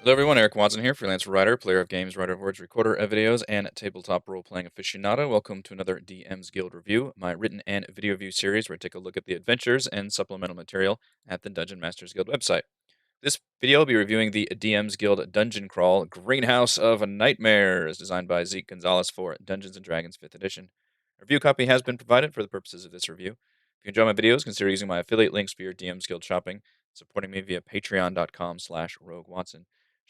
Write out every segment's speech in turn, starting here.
Hello everyone, Eric Watson here, freelance writer, player of games, writer of words, recorder of videos, and tabletop role-playing aficionado. Welcome to another DM's Guild review, my written and video review series where I take a look at the adventures and supplemental material at the Dungeon Masters Guild website. This video will be reviewing the DM's Guild Dungeon Crawl Greenhouse of Nightmares, designed by Zeke Gonzalez for Dungeons & Dragons 5th edition. A review copy has been provided for the purposes of this review. If you enjoy my videos, consider using my affiliate links for your DM's Guild shopping, supporting me via patreon.com/roguewatson.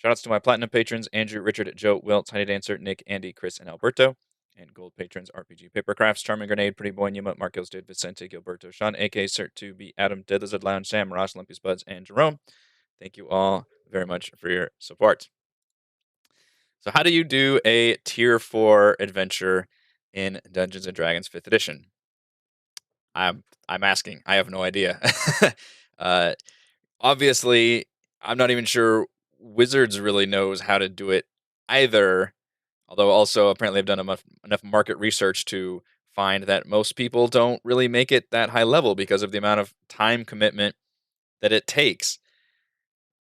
Shoutouts to my platinum patrons, Andrew, Richard, Joe, Will, Tiny Dancer, Nick, Andy, Chris, and Alberto. And gold patrons, RPG Papercrafts, Charming Grenade, Pretty Boy, Numa, Marcos, Dave, Vicente, Gilberto, Sean, AK, Cert2B, Adam, Dead Lizard Lounge, Sam, Ross, Lumpy's Buds, and Jerome. Thank you all very much for your support. So how do you do a tier 4 adventure in Dungeons & Dragons 5th edition? I'm asking. I have no idea. uh, Obviously, I'm not even sure Wizards really knows how to do it either. Although also apparently I've done enough market research to find that most people don't really make it that high level because of the amount of time commitment that it takes.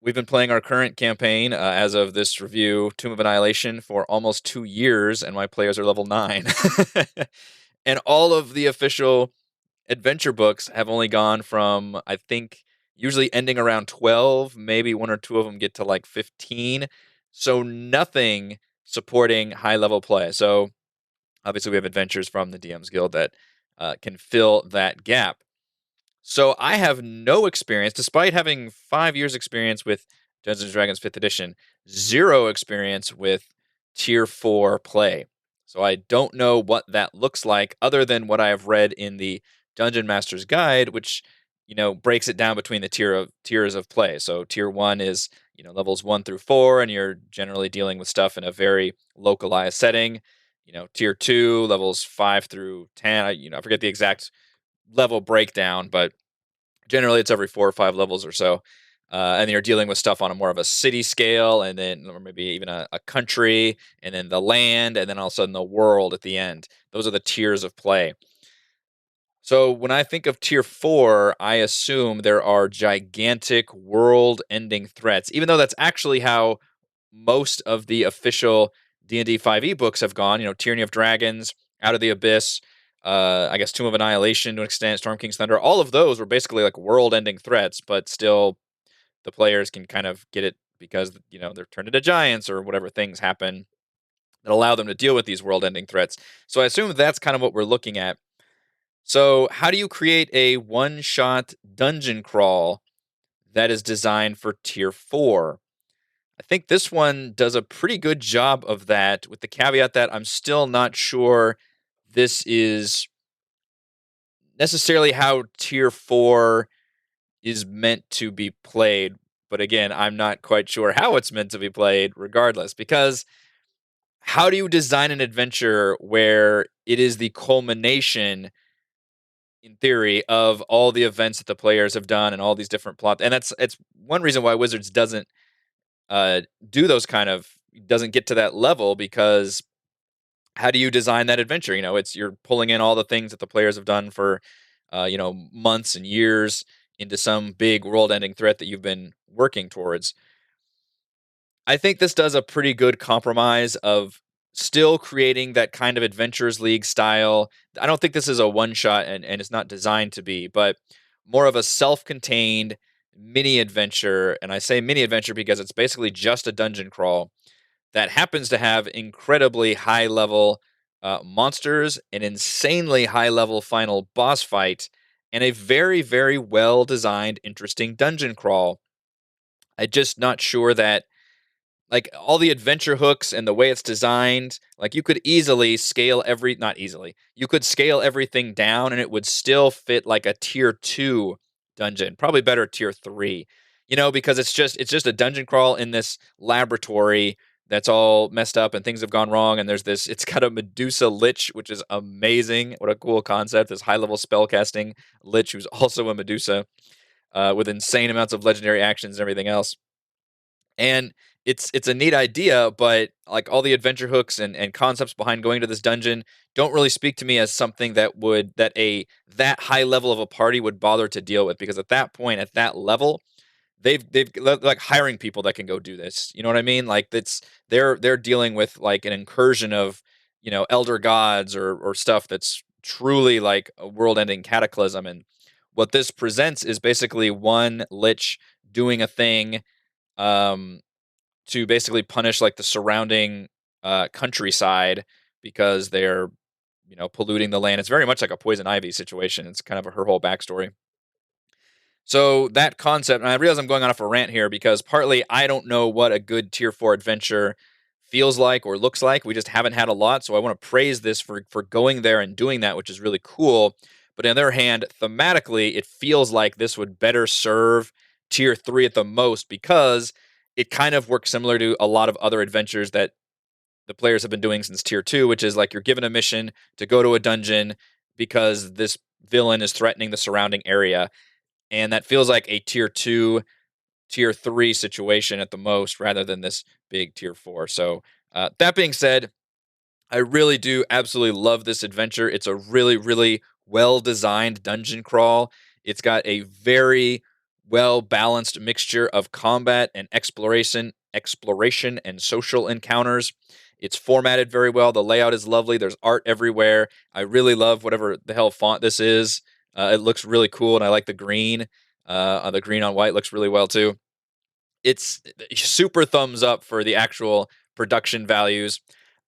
We've been playing our current campaign as of this review, Tomb of Annihilation, for almost 2 years, and my players are level 9. And all of the official adventure books have only gone from, I think, usually ending around 12, maybe one or two of them get to like 15. So nothing supporting high level play. So obviously we have adventures from the DM's Guild that can fill that gap. So I have no experience, despite having 5 years experience with Dungeons and Dragons 5th edition, zero experience with tier 4 play. So I don't know what that looks like other than what I have read in the Dungeon Master's Guide, which breaks it down between the tiers of play. So tier 1 is levels 1 through 4, and you're generally dealing with stuff in a very localized setting. Tier 2 levels 5 through 10. I forget the exact level breakdown, but generally it's every 4 or 5 levels or so. And you're dealing with stuff on a more of a city scale, and then or maybe even a country, and then the land, and then all of a sudden the world at the end. Those are the tiers of play. So when I think of tier 4, I assume there are gigantic world-ending threats, even though that's actually how most of the official D&D 5e books have gone. Tyranny of Dragons, Out of the Abyss, I guess Tomb of Annihilation to an extent, Storm King's Thunder. All of those were basically like world-ending threats, but still the players can kind of get it because they're turned into giants or whatever things happen that allow them to deal with these world-ending threats. So I assume that's kind of what we're looking at. So how do you create a one-shot dungeon crawl that is designed for tier 4? I think this one does a pretty good job of that, with the caveat that I'm still not sure this is necessarily how tier 4 is meant to be played. But again, I'm not quite sure how it's meant to be played regardless, because how do you design an adventure where it is the culmination, in theory, of all the events that the players have done and all these different plots? And it's one reason why Wizards do those kind of doesn't get to that level, because how do you design that adventure? It's you're pulling in all the things that the players have done for months and years into some big world-ending threat that you've been working towards. I think this does a pretty good compromise of still creating that kind of Adventures League style. I don't think this is a one-shot, and it's not designed to be, but more of a self-contained mini adventure. And I say mini adventure because it's basically just a dungeon crawl that happens to have incredibly high level monsters, an insanely high level final boss fight, and a very, very well designed, interesting dungeon crawl. I'm just not sure that, like, all the adventure hooks and the way it's designed, like, you could easily scale not easily, you could scale everything down and it would still fit like a tier 2 dungeon, probably better tier 3, because it's just a dungeon crawl in this laboratory that's all messed up and things have gone wrong. And it's got a Medusa lich, which is amazing. What a cool concept. This high level spellcasting lich who's also a Medusa, with insane amounts of legendary actions and everything else. And it's a neat idea, but like all the adventure hooks and concepts behind going to this dungeon don't really speak to me as something that high level of a party would bother to deal with, because at that point, at that level, like hiring people that can go do this. You know what I mean? Like that's they're dealing with like an incursion of elder gods or stuff that's truly like a world-ending cataclysm. And what this presents is basically one lich doing a thing um, to basically punish like the surrounding countryside because they're polluting the land. It's very much like a poison ivy situation. It's kind of her whole backstory. So that concept, and I realize I'm going on off a rant here because partly I don't know what a good tier 4 adventure feels like or looks like. We just haven't had a lot, so I want to praise this for going there and doing that, which is really cool. But on the other hand, thematically, it feels like this would better serve tier 3 at the most because it kind of works similar to a lot of other adventures that the players have been doing since tier 2, which is like you're given a mission to go to a dungeon because this villain is threatening the surrounding area, and that feels like a tier 2, tier 3 situation at the most rather than this big tier 4. So that being said, I really do absolutely love this adventure. It's a really, really well designed dungeon crawl. It's got a very well balanced mixture of combat and exploration and social encounters. It's formatted very well. The layout is lovely. There's art everywhere. I really love whatever the hell font this is. It looks really cool, and I like the green. The green on white looks really well too. It's super thumbs up for the actual production values.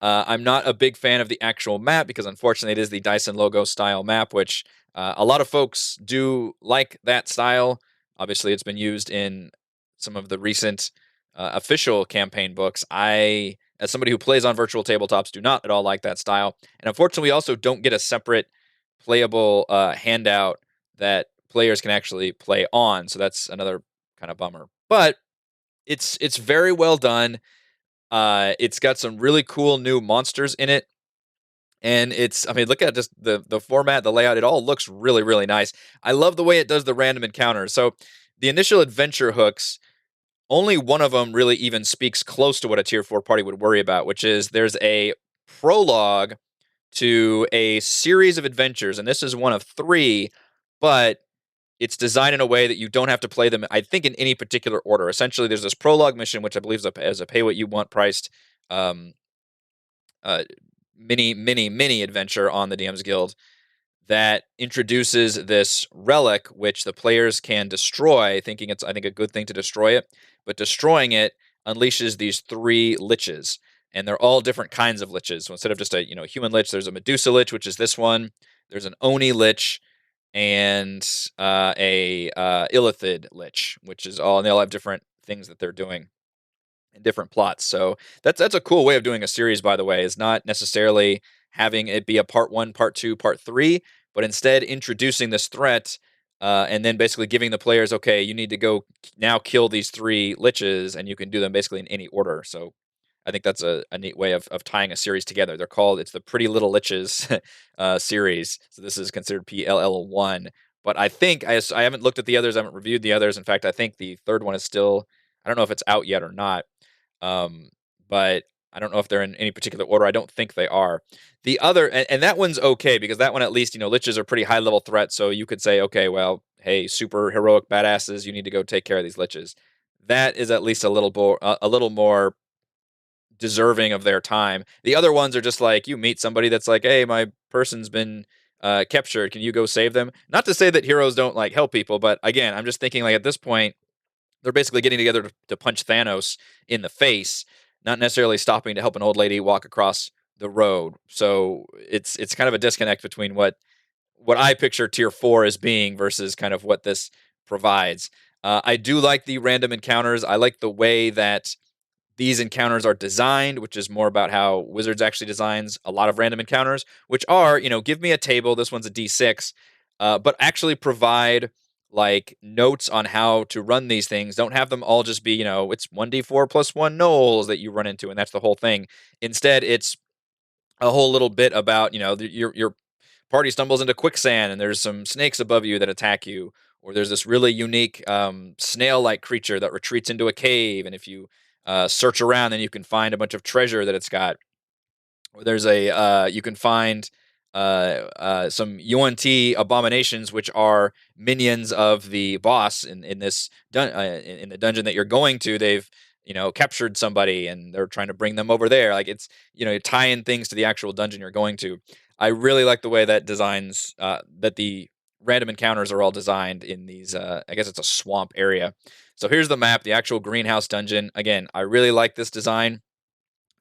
I'm not a big fan of the actual map because unfortunately it is the Dyson logo style map, which a lot of folks do like that style. Obviously, it's been used in some of the recent official campaign books. I, as somebody who plays on virtual tabletops, do not at all like that style. And unfortunately, we also don't get a separate playable handout that players can actually play on. So that's another kind of bummer. But it's very well done. It's got some really cool new monsters in it, and I mean, look at just the format, the layout. It all looks really really nice. I love the way it does the random encounters. So the initial adventure hooks, only one of them really even speaks close to what a tier 4 party would worry about, which is there's a prologue to a series of adventures, and this is one of 3, but it's designed in a way that you don't have to play them, I think, in any particular order. Essentially, there's this prologue mission, which I believe is a pay what you want priced um, uh, mini adventure on the DM's Guild that introduces this relic, which the players can destroy, thinking it's, I think, a good thing to destroy it. But destroying it unleashes these 3 liches, and they're all different kinds of liches. So instead of just a human lich, there's a Medusa lich, which is this one. There's an Oni lich, and a Illithid lich, which is all, and they all have different things that they're doing and different plots. So that's a cool way of doing a series, by the way, is not necessarily having it be a part 1, part 2, part 3, but instead introducing this threat. And then basically giving the players, okay, you need to go now kill these 3 liches, and you can do them basically in any order. So I think that's a neat way of tying a series together. It's the Pretty Little Liches series. So this is considered PLL1. But I think, I haven't looked at the others, I haven't reviewed the others. In fact, I think the third one is still, I don't know if it's out yet or not. Um, but I don't know if they're in any particular order. I don't think they are. The other, and that one's okay because that one, at least, liches are pretty high level threats. So you could say, okay, well, hey, super heroic badasses, you need to go take care of these liches. That is at least a little more deserving of their time. The other ones are just like you meet somebody that's like, hey, my person's been captured. Can you go save them? Not to say that heroes don't like help people, but again, I'm just thinking like at this point, they're basically getting together to punch Thanos in the face, not necessarily stopping to help an old lady walk across the road. So it's kind of a disconnect between what I picture tier 4 as being versus kind of what this provides. I do like the random encounters. I like the way that these encounters are designed, which is more about how Wizards actually designs a lot of random encounters, which are, give me a table. This one's a D6, but actually provide like notes on how to run these things. Don't have them all just be, it's 1d4 plus 1 knolls that you run into, and that's the whole thing. Instead, it's a whole little bit about, your party stumbles into quicksand and there's some snakes above you that attack you, or there's this really unique snail-like creature that retreats into a cave, and if you search around, then you can find a bunch of treasure that it's got. Or there's you can find some UNT abominations, which are minions of the boss in this in the dungeon that you're going to. They've captured somebody and they're trying to bring them over there. Like it's tie in things to the actual dungeon you're going to. I really like the way that designs that the random encounters are all designed in these. I guess it's a swamp area. So here's the map, the actual greenhouse dungeon. Again, I really like this design.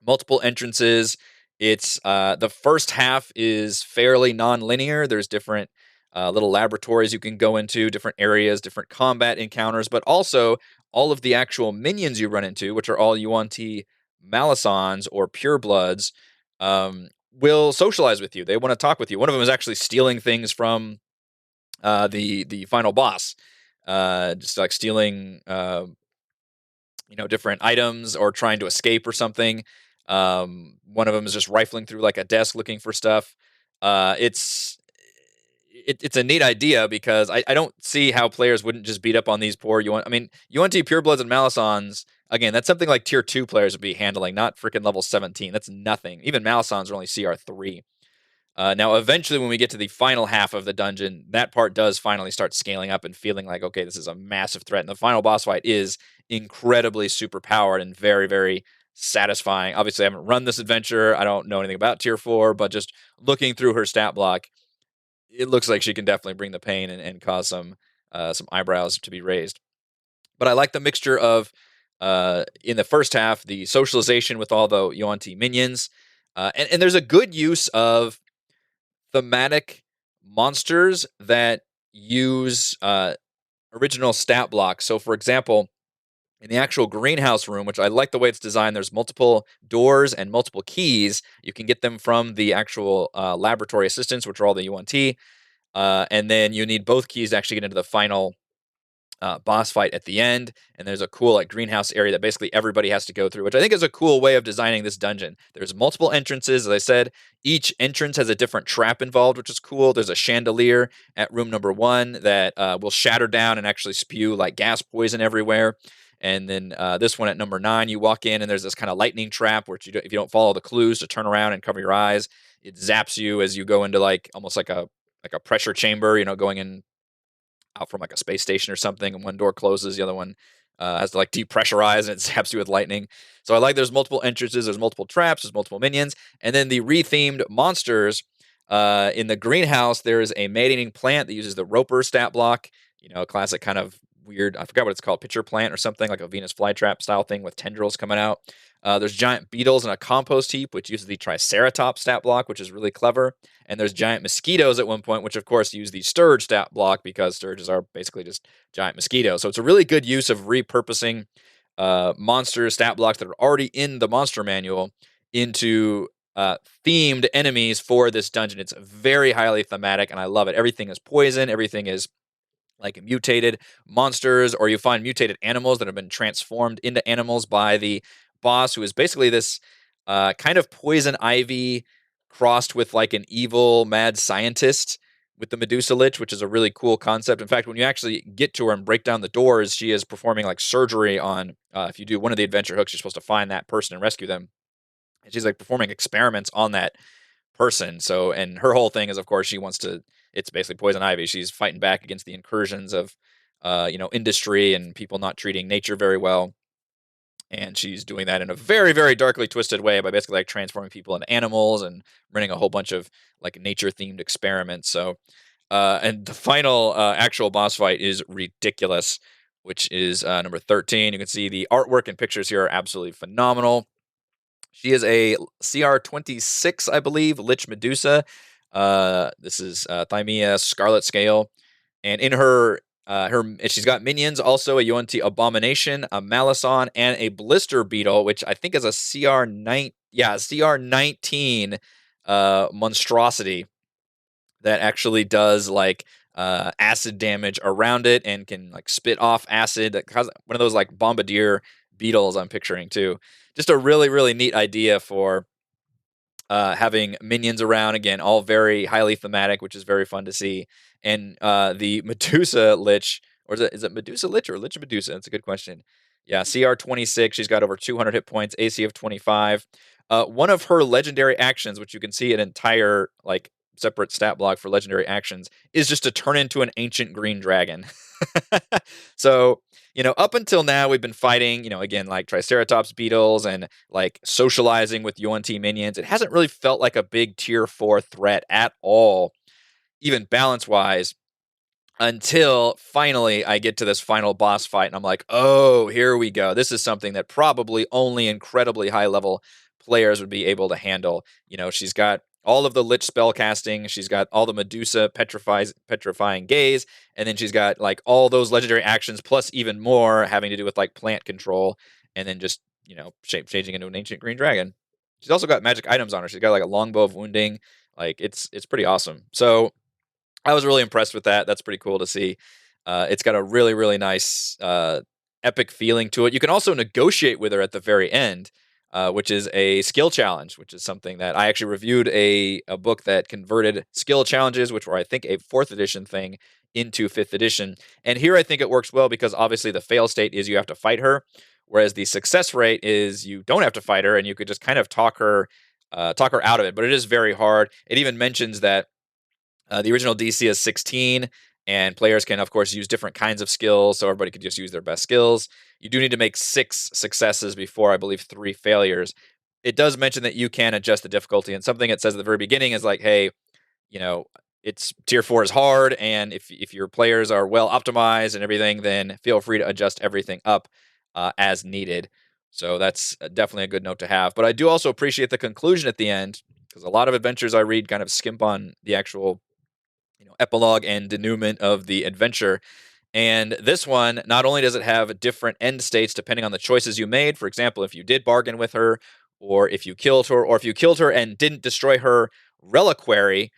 Multiple entrances. It's the first half is fairly non-linear. There's different little laboratories you can go into, different areas, different combat encounters, but also all of the actual minions you run into, which are all UNT Malisons or purebloods, will socialize with you. They want to talk with you. One of them is actually stealing things from the final boss, just like stealing different items or trying to escape or something. One of them is just rifling through like a desk looking for stuff. It's a neat idea because I don't see how players wouldn't just beat up on these poor UNT. I mean, UNT purebloods and Malisons. Again, that's something like tier 2 players would be handling, not freaking level 17. That's nothing. Even Malisons are only CR 3. Now, eventually, when we get to the final half of the dungeon, that part does finally start scaling up and feeling like, okay, this is a massive threat. And the final boss fight is incredibly super powered and very, very satisfying. Obviously, I haven't run this adventure. I don't know anything about tier 4, but just looking through her stat block, it looks like she can definitely bring the pain and cause some eyebrows to be raised. But I like the mixture of in the first half, the socialization with all the Yuan-Ti minions. And there's a good use of thematic monsters that use original stat blocks. So, for example, in the actual greenhouse room, which I like the way it's designed, there's multiple doors and multiple keys. You can get them from the actual laboratory assistants, which are all the UNT. And then you need both keys to actually get into the final boss fight at the end. And there's a cool like greenhouse area that basically everybody has to go through, which I think is a cool way of designing this dungeon. There's multiple entrances. As I said, each entrance has a different trap involved, which is cool. There's a chandelier at room number 1 that will shatter down and actually spew like gas poison everywhere. And then this one at number 9, you walk in and there's this kind of lightning trap where if you don't follow the clues to turn around and cover your eyes, it zaps you as you go into like almost like a pressure chamber, going in out from like a space station or something, and one door closes, the other one has to like depressurize and it zaps you with lightning. So I like there's multiple entrances, there's multiple traps, there's multiple minions, and then the rethemed monsters. In the greenhouse, there is a mating plant that uses the Roper stat block. A classic kind of weird, I forgot what it's called, pitcher plant or something, like a Venus flytrap style thing with tendrils coming out. There's giant beetles in a compost heap, which uses the Triceratops stat block, which is really clever. And there's giant mosquitoes at one point, which of course use the Sturge stat block because Sturges are basically just giant mosquitoes. So it's a really good use of repurposing monster stat blocks that are already in the monster manual into themed enemies for this dungeon. It's very highly thematic, and I love it. Everything is poison. Everything is like mutated monsters, or you find mutated animals that have been transformed into animals by the boss, who is basically this kind of poison ivy crossed with like an evil mad scientist with the Medusa Lich, which is a really cool concept. In fact, when you actually get to her and break down the doors, she is performing like surgery on, if you do one of the adventure hooks, you're supposed to find that person and rescue them. And she's like performing experiments on that person. So, and her whole thing is, of course, she wants to. It's basically poison ivy. She's fighting back against the incursions of, industry and people not treating nature very well. And she's doing that in a very, very darkly twisted way by basically like transforming people into animals and running a whole bunch of like nature themed experiments. So, and the final actual boss fight is ridiculous, which is number 13. You can see the artwork and pictures here are absolutely phenomenal. She is a CR 26, I believe, Lich Medusa. This is Thymea Scarlet Scale. And in her, she's got minions, also a UNT Abomination, a Malison, and a Blister Beetle, which I think is a CR 19 monstrosity that actually does like acid damage around it and can like spit off acid. That one of those like bombardier beetles I'm picturing too. Just a really, really neat idea for having minions around. Again, all very highly thematic, which is very fun to see. And the Medusa Lich, or is it Medusa Lich or Lich Medusa? That's a good question. Yeah, CR 26. She's got over 200 hit points, AC of 25. One of her legendary actions, which you can see an entire like separate stat block for legendary actions is just to turn into an ancient green dragon. So, up until now, we've been fighting, again, like Triceratops beetles and like socializing with Yuan-Ti minions. It hasn't really felt like a big tier 4 threat at all, even balance wise, until finally I get to this final boss fight and I'm like, oh, here we go. This is something that probably only incredibly high level players would be able to handle. She's got all of the Lich spell casting, she's got all the Medusa petrifying gaze, and then she's got like all those legendary actions plus even more having to do with like plant control, and then just, shape changing into an ancient green dragon. She's also got magic items on her. She's got like a longbow of wounding. Like it's pretty awesome. So I was really impressed with that. That's pretty cool to see. It's got a really, really nice, epic feeling to it. You can also negotiate with her at the very end, which is a skill challenge, which is something that I actually reviewed a book that converted skill challenges, which were, I think, a 4th edition thing, into 5th edition. And here I think it works well because obviously the fail state is you have to fight her, whereas the success rate is you don't have to fight her and you could just kind of talk her out of it. But it is very hard. It even mentions that the original DC is 16, and players can, of course, use different kinds of skills, so everybody could just use their best skills. You do need to make 6 successes before, I believe, 3 failures. It does mention that you can adjust the difficulty, and something it says at the very beginning is like, hey, you know, it's tier 4 is hard, and if your players are well optimized and everything, then feel free to adjust everything up as needed. So that's definitely a good note to have. But I do also appreciate the conclusion at the end, because a lot of adventures I read kind of skimp on the actual epilogue and denouement of the adventure. And this one, not only does it have different end states depending on the choices you made. For example, if you did bargain with her, or if you killed her, or if you killed her and didn't destroy her reliquary,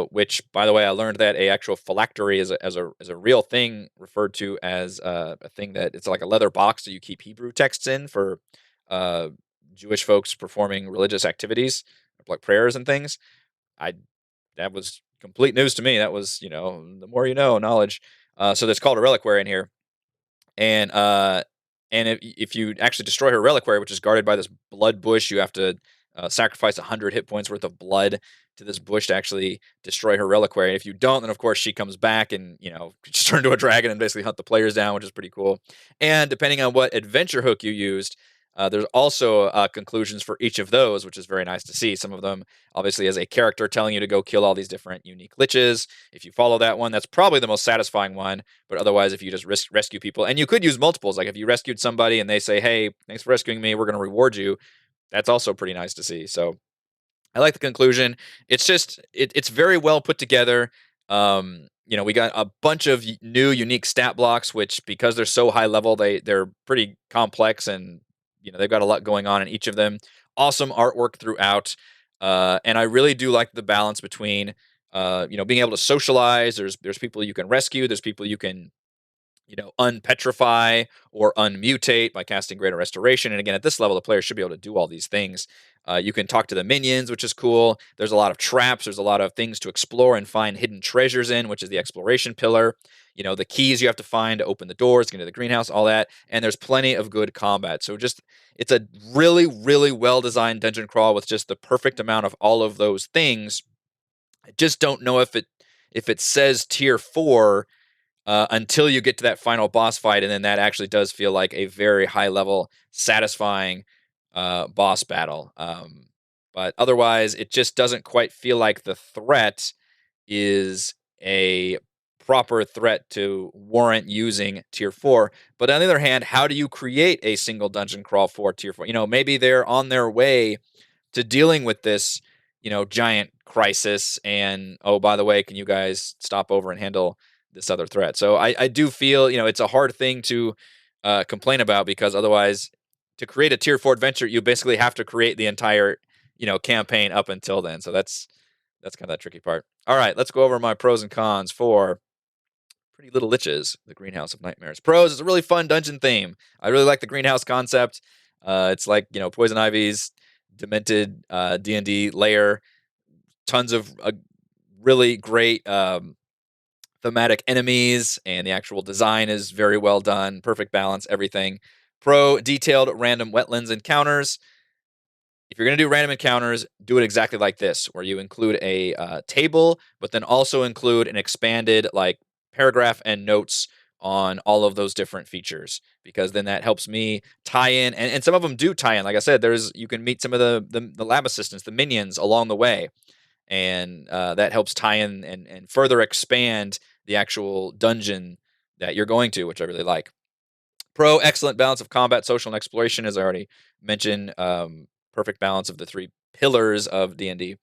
which, by the way, I learned that a actual phylactery is a real thing, referred to as a thing that it's like a leather box that you keep Hebrew texts in for uh, Jewish folks performing religious activities like prayers and things. I That was complete news to me. That was, the more you know, knowledge. So that's called a reliquary in here. And if you actually destroy her reliquary, which is guarded by this blood bush, you have to sacrifice 100 hit points worth of blood to this bush to actually destroy her reliquary. And if you don't, then of course she comes back and just turn into a dragon and basically hunt the players down, which is pretty cool. And depending on what adventure hook you used, there's also conclusions for each of those, which is very nice to see. Some of them, obviously, as a character telling you to go kill all these different unique liches. If you follow that one, that's probably the most satisfying one. But otherwise, if you just rescue people, and you could use multiples, like if you rescued somebody and they say, "Hey, thanks for rescuing me, we're going to reward you," that's also pretty nice to see. So I like the conclusion. It's just it's very well put together. We got a bunch of new unique stat blocks, which, because they're so high level, they're pretty complex, and they've got a lot going on in each of them. Awesome artwork throughout, and I really do like the balance between being able to socialize. There's people you can rescue. There's people you can unpetrify or unmutate by casting Greater Restoration. And again, at this level, the player should be able to do all these things. You can talk to the minions, which is cool. There's a lot of traps. There's a lot of things to explore and find hidden treasures in, which is the exploration pillar. The keys you have to find to open the doors, get into the greenhouse, all that. And there's plenty of good combat. So it's a really, really well-designed dungeon crawl with just the perfect amount of all of those things. I just don't know if it says tier 4 until you get to that final boss fight, and then that actually does feel like a very high level, satisfying boss battle. But otherwise, it just doesn't quite feel like the threat is a proper threat to warrant using tier 4. But on the other hand, how do you create a single dungeon crawl for tier 4? Maybe they're on their way to dealing with this, giant crisis. And, oh, by the way, can you guys stop over and handle this other threat? So I do feel, it's a hard thing to complain about, because otherwise, to create a tier 4 adventure, you basically have to create the entire, campaign up until then. So that's kind of that tricky part. All right, let's go over my pros and cons for Pretty Little Liches, the Greenhouse of Nightmares. Pros, it's a really fun dungeon theme. I really like the greenhouse concept. It's like, Poison Ivy's demented D&D layer. Tons of really great thematic enemies, and the actual design is very well done. Perfect balance, everything. Pro, detailed random wetlands encounters. if you're going to do random encounters, do it exactly like this, where you include a table, but then also include an expanded like paragraph and notes on all of those different features, because then that helps me tie in, and some of them do tie in. Like I said, you can meet some of the lab assistants, the minions along the way, and that helps tie in and further expand the actual dungeon that you're going to, which I really like. Pro, excellent balance of combat, social, and exploration, as I already mentioned. Perfect balance of the three pillars of D&D.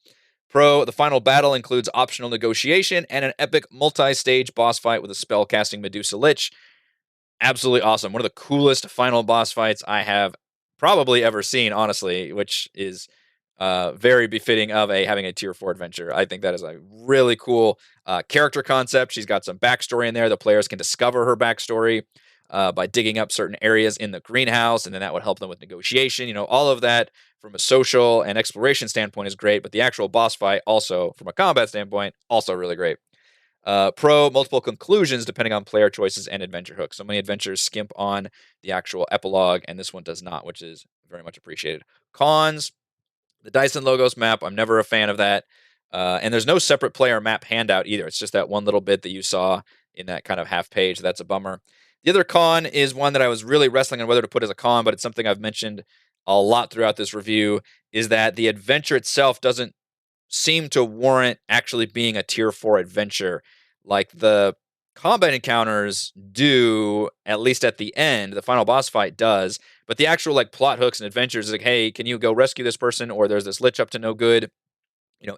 Pro, the final battle includes optional negotiation and an epic multi-stage boss fight with a spell-casting Medusa Lich. Absolutely awesome. One of the coolest final boss fights I have probably ever seen, honestly, which is very befitting of having a tier 4 adventure. I think that is a really cool character concept. She's got some backstory in there. The players can discover her backstory by digging up certain areas in the greenhouse, and then that would help them with negotiation. All of that from a social and exploration standpoint is great, but the actual boss fight also, from a combat standpoint, also really great. Pro, multiple conclusions depending on player choices and adventure hooks. So many adventures skimp on the actual epilogue, and this one does not, which is very much appreciated. Cons, the Dyson Logos map, I'm never a fan of that. And there's no separate player map handout either. It's just that one little bit that you saw in that kind of half page. That's a bummer. The other con is one that I was really wrestling on whether to put as a con, but it's something I've mentioned a lot throughout this review, is that the adventure itself doesn't seem to warrant actually being a tier 4 adventure. Like the combat encounters do, at least at the end, the final boss fight does, but the actual like plot hooks and adventures is like, hey, can you go rescue this person? Or there's this lich up to no good,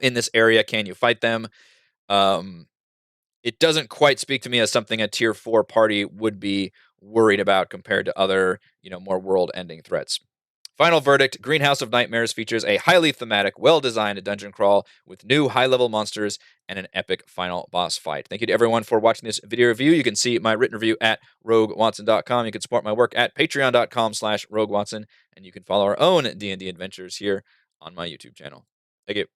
in this area, can you fight them? Um, it doesn't quite speak to me as something a tier 4 party would be worried about compared to other, more world ending threats. Final verdict, Greenhouse of Nightmares features a highly thematic, well-designed dungeon crawl with new high-level monsters and an epic final boss fight. Thank you to everyone for watching this video review. You can see my written review at roguewatson.com. You can support my work at patreon.com/roguewatson, and you can follow our own D&D adventures here on my YouTube channel. Thank you.